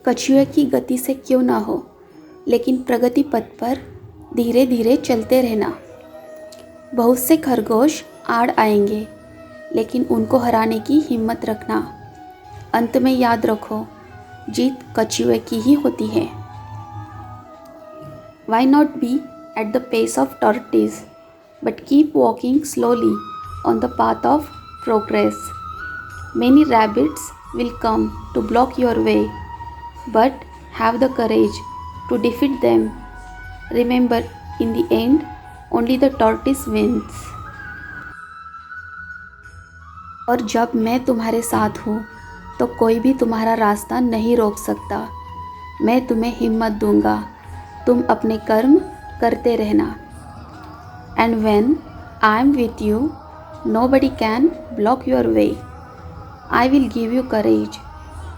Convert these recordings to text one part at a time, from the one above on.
कछुए की गति से क्यों ना हो, लेकिन प्रगति पथ पर धीरे धीरे चलते रहना। बहुत से खरगोश आड़ आएंगे, लेकिन उनको हराने की हिम्मत रखना। अंत में याद रखो, जीत कछुए की ही होती है। Why not be at the pace of tortoise, but keep walking slowly on the path of progress. Many rabbits will come to block your way, but have the courage to defeat them. Remember, in the end, only the tortoise wins. और जब मैं तुम्हारे साथ हूँ तो कोई भी तुम्हारा रास्ता नहीं रोक सकता। मैं तुम्हें हिम्मत दूंगा, तुम अपने कर्म करते रहना। And when I am with you, nobody can block your way. I will give you courage,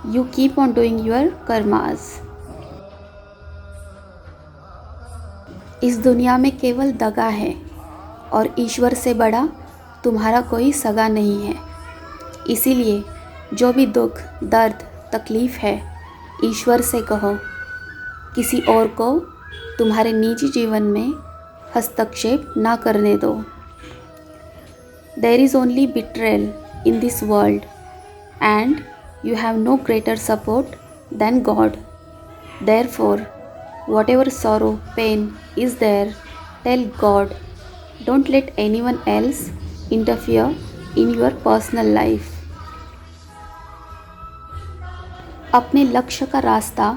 you keep on doing your karmas. इस दुनिया में केवल दगा है, और ईश्वर से बड़ा तुम्हारा कोई सगा नहीं है। इसीलिए जो भी दुख, दर्द, तकलीफ़ है, ईश्वर से कहो। किसी और को तुम्हारे निजी जीवन में हस्तक्षेप ना करने दो। There is only betrayal in this world, and you have no greater support than God. Therefore whatever sorrow, pain is there, tell God. Don't let anyone else interfere in your personal life. अपने लक्ष्य का रास्ता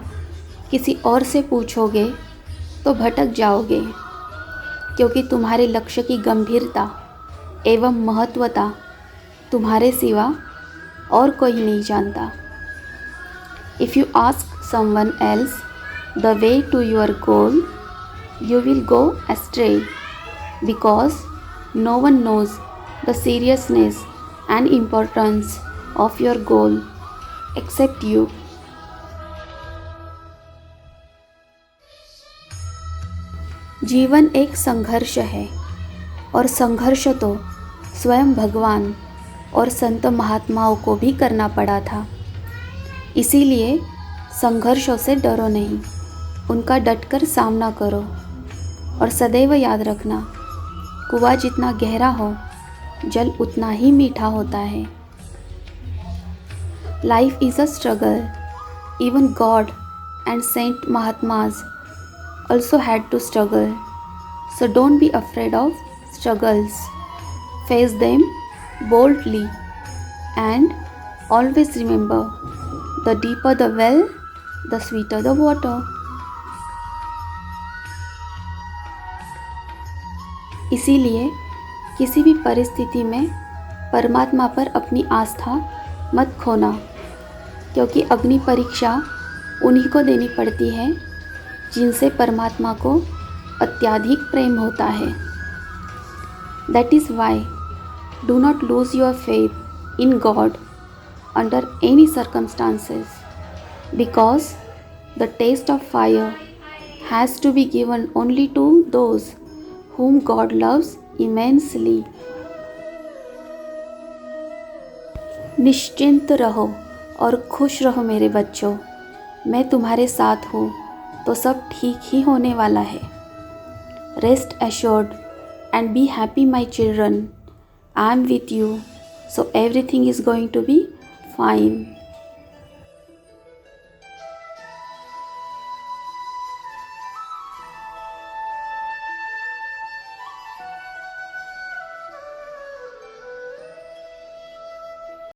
किसी और से पूछोगे तो भटक जाओगे, क्योंकि तुम्हारे लक्ष्य की गंभीरता एवं महत्वता तुम्हारे सिवा और कोई नहीं जानता। If you ask someone else the way to your goal, you will go astray, because no one knows the seriousness and importance of your goal except you. जीवन एक संघर्ष है, और संघर्ष तो स्वयं भगवान और संत महात्माओं को भी करना पड़ा था। इसीलिए संघर्षों से डरो नहीं, उनका डटकर सामना करो। और सदैव याद रखना, कुआं जितना गहरा हो, जल उतना ही मीठा होता है। Life is a struggle. Even God and saint mahatmas also had to struggle. So don't be afraid of struggles. Face them boldly, and always remember, the deeper the well, the sweeter the water. इसीलिए किसी भी परिस्थिति में परमात्मा पर अपनी आस्था मत खोना, क्योंकि अग्नि परीक्षा उन्हीं को देनी पड़ती है जिनसे परमात्मा को अत्यधिक प्रेम होता है। That is why do not lose your faith in God under any circumstances, because the test of fire has to be given only to those whom God loves immensely. निश्चिंत रहो और खुश रहो मेरे बच्चों, मैं तुम्हारे साथ हूँ, तो सब ठीक ही होने वाला है। Rest assured and be happy my children, I am with you, so everything is going to be fine.